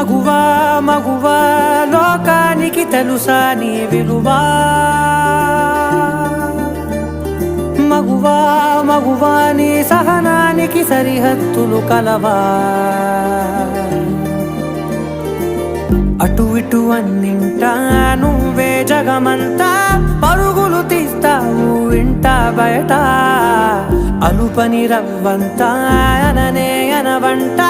మగువా మగువా లోకానికి తెలుసా నీ విలువా మగువా మగువా నీ సహనానికి సరిహద్దులు కలవా అటు ఇటు అన్నింటా నువ్వే జగమంతా పరుగులు తీస్తావు ఇంట బయట అలుపని రవ్వంతా అననే అనవంట